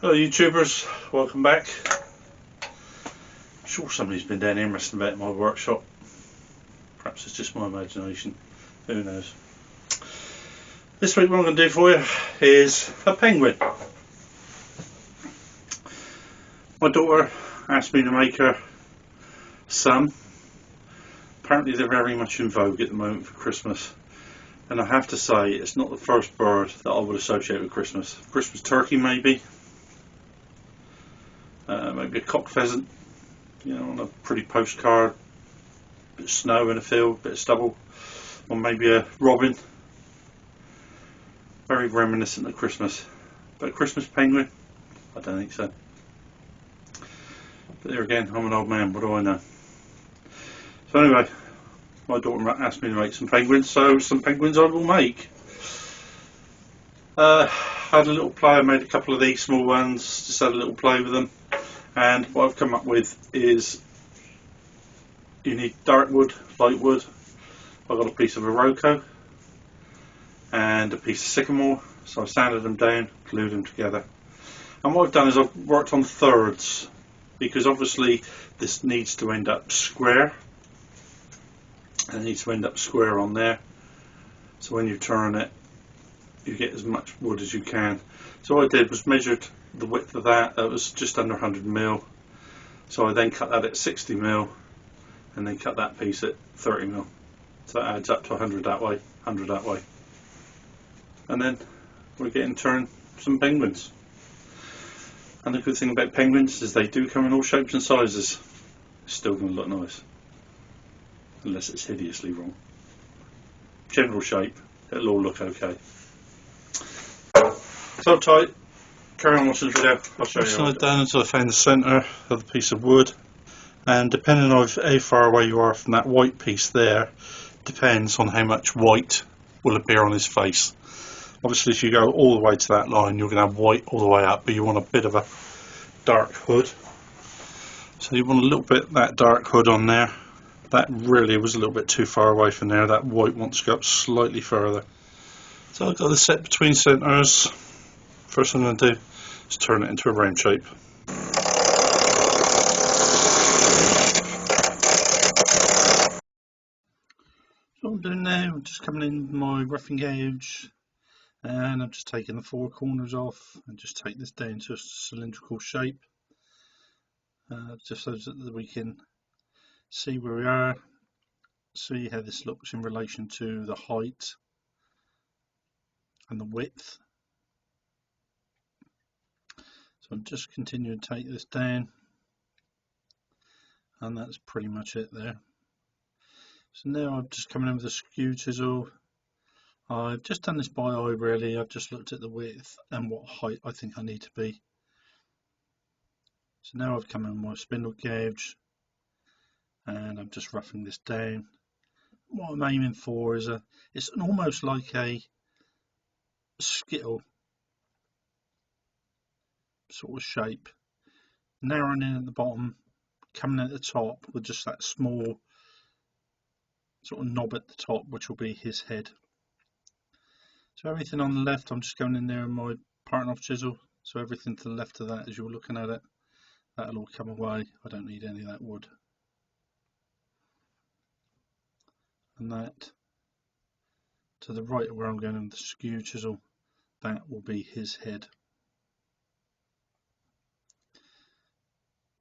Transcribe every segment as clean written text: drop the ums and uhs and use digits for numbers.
Hello YouTubers, welcome back. I'm sure somebody's been down here messing about in my workshop. Perhaps it's just my imagination, who knows. This week what I'm going to do for you is a penguin. My daughter asked me to make her some. Apparently they're very much in vogue at the moment for Christmas. And I have to say, it's not the first bird that I would associate with Christmas. Christmas turkey maybe. Maybe a cock pheasant, you know, on a pretty postcard, bit of snow in a field, bit of stubble, or maybe a robin. Very reminiscent of Christmas. But a Christmas penguin? I don't think so. But there again, I'm an old man, what do I know? So anyway, my daughter asked me to make some penguins, so some penguins I will make. Had a little play, I made a couple of these small ones, just had a little play with them. And what I've come up with is you need dark wood, light wood. I've got a piece of Iroko and a piece of sycamore, so I've sanded them down, glued them together. And what I've done is I've worked on thirds, because obviously this needs to end up square. It needs to end up square on there, so when you turn it you get as much wood as you can. So what I did was measured the width of that was just under 100mm, so I then cut that at 60mm and then cut that piece at 30mm, so that adds up to 100 that way, 100 that way, and then we're getting turned some penguins. And the good thing about penguins is they do come in all shapes and sizes. It's still going to look nice, unless it's hideously wrong. General shape, it'll all look okay. So tight. Carry on watching the video, I'll show you. Slide down until I find the centre of the piece of wood, and depending on how far away you are from that white piece there, depends on how much white will appear on his face. Obviously if you go all the way to that line you're going to have white all the way up, but you want a bit of a dark hood. So you want a little bit of that dark hood on there. That really was a little bit too far away from there, that white wants to go up slightly further. So I've got this set between centres. First thing I'm going to do is turn it into a round shape. So what I'm doing now, I'm just coming in with my roughing gouge, and I'm just taking the four corners off and just take this down to a cylindrical shape, just so that we can see where we are, see how this looks in relation to the height and the width. So I'm just continuing to take this down, and that's pretty much it there. So now I'm just coming in with a skew chisel. I've just done this by eye really, I've just looked at the width and what height I think I need to be. So now I've come in with my spindle gouge and I'm just roughing this down. What I'm aiming for is it's almost like a skittle sort of shape, narrowing in at the bottom, coming at the top with just that small sort of knob at the top, which will be his head. So everything on the left, I'm just going in there with my parting off chisel, so everything to the left of that as you're looking at it, that'll all come away. I don't need any of that wood. And that to the right of where I'm going in with the skew chisel, that will be his head.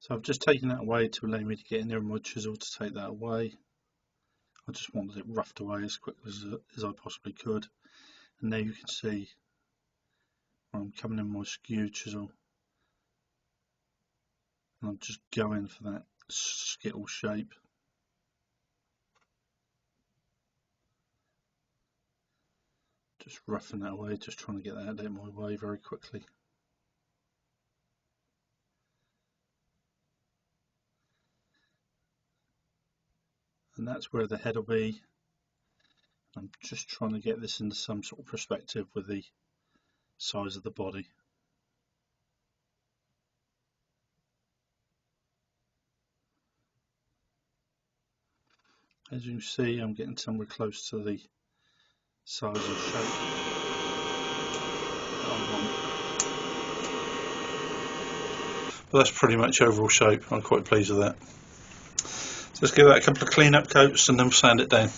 So I've just taken that away to allow me to get in there with my chisel to take that away. I just wanted it roughed away as quickly as I possibly could. And now you can see where I'm coming in with my skew chisel. And I'm just going for that skittle shape. Just roughing that away, just trying to get that out of my way very quickly. And that's where the head will be. I'm just trying to get this into some sort of perspective with the size of the body. As you see, I'm getting somewhere close to the size and shape that I want. But that's pretty much overall shape. I'm quite pleased with that. So let's give that a couple of clean up coats and then we'll sand it down.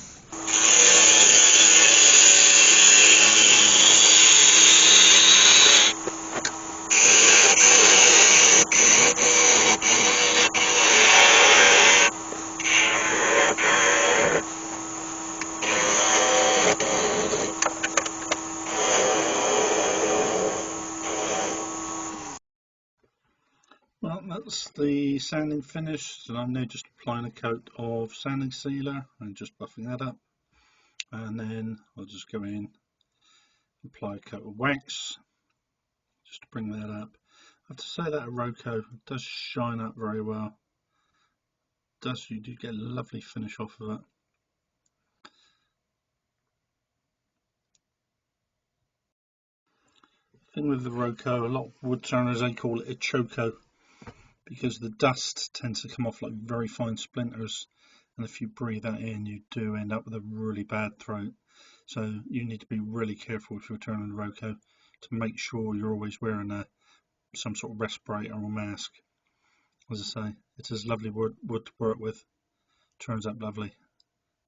Well, that's the sanding finished, and I'm now just applying a coat of sanding sealer and just buffing that up, and then I'll just go in, apply a coat of wax just to bring that up. I have to say that Rocco does shine up very well. You do get a lovely finish off of it. Thing with the Rocco, a lot of wood turners, they call it a choco, because the dust tends to come off like very fine splinters, and if you breathe that in you do end up with a really bad throat. So you need to be really careful if you're turning the Rocco to make sure you're always wearing some sort of respirator or mask. As I say, it's as lovely wood to work with, turns up lovely,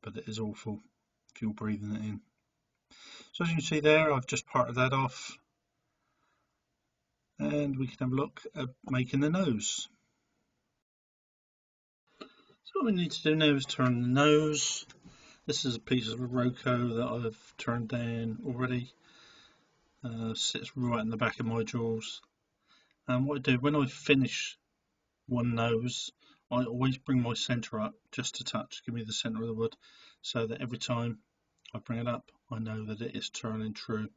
but it is awful if you're breathing it in. So as you can see there, I've just parted that off, and we can have a look at making the nose. So what we need to do now is turn the nose. This is a piece of Rocco that I've turned down already. Sits right in the back of my drawers. And what I do when I finish one nose, I always bring my centre up just a touch, give me the centre of the wood, so that every time I bring it up I know that it is turning true.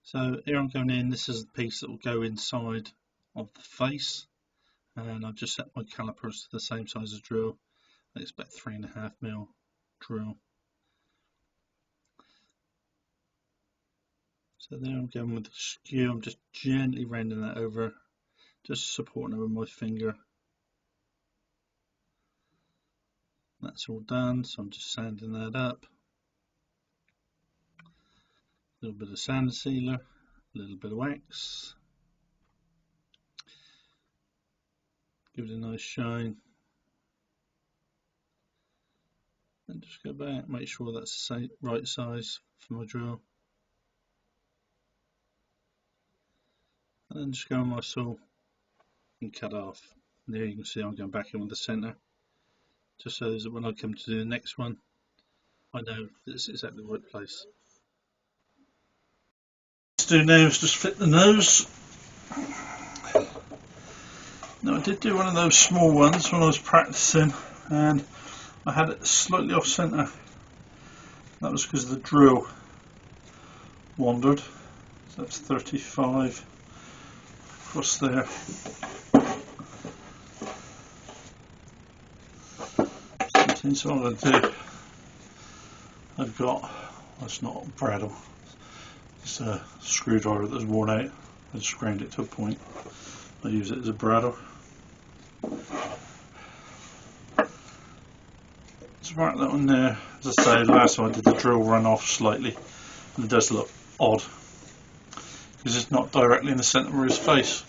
So here I'm going in, this is the piece that will go inside of the face, and I've just set my calipers to the same size as drill. I expect 3.5mm drill. So there I'm going with the skew, I'm just gently rounding that over, just supporting it with my finger. That's all done, so I'm just sanding that up. A little bit of sand sealer, a little bit of wax. Give it a nice shine. And just go back, make sure that's the right size for my drill. And then just go on my saw and cut off. And there you can see I'm going back in with the centre, just so that when I come to do the next one, I know that it's exactly the right place. What to do now is just fit the nose. Now I did do one of those small ones when I was practicing, and I had it slightly off centre. That was because the drill wandered. So that's 35 across there. So what I'm going to do, I've got, that's not a bradawl, it's a screwdriver that's worn out. I just ground it to a point. I use it as a bradawl. Just mark that one there. As I say, last time I did the drill run off slightly, and it does look odd because it's not directly in the centre of his face.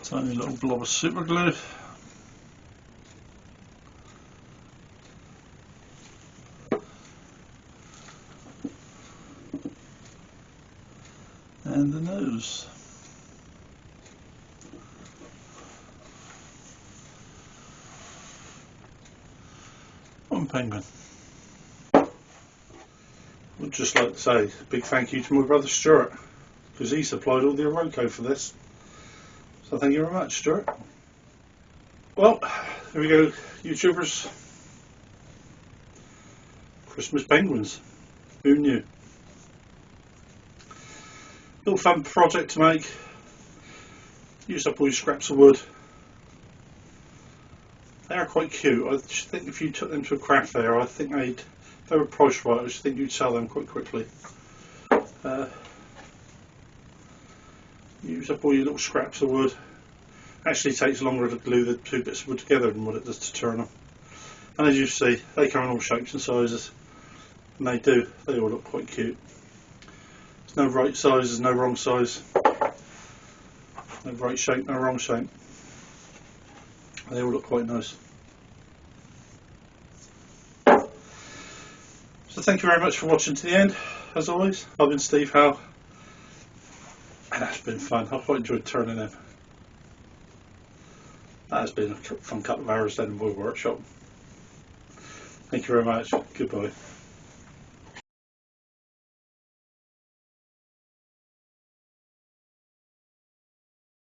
Tiny little blob of super glue. And the nose. One penguin. I'd just like to say a big thank you to my brother Stuart, because he supplied all the Rocco for this. So thank you very much, Stuart. Well, there we go, YouTubers. Christmas penguins. Who knew? Little fun project to make. Used up all your scraps of wood. They are quite cute. I just think if you took them to a craft fair, I think if they were priced right, I just think you'd sell them quite quickly. Use up all your little scraps of wood actually takes longer to glue the two bits of wood together than what it does to turn them. And as you see, they come in all shapes and sizes, and they all look quite cute. There's no right size, there's no wrong size, no right shape, no wrong shape. They all look quite nice. So thank you very much for watching to the end. As always, I've been Steve Howe, and that's been fun. I've quite enjoyed turning them. That has been a fun couple of hours down in my workshop. Thank you very much. Goodbye.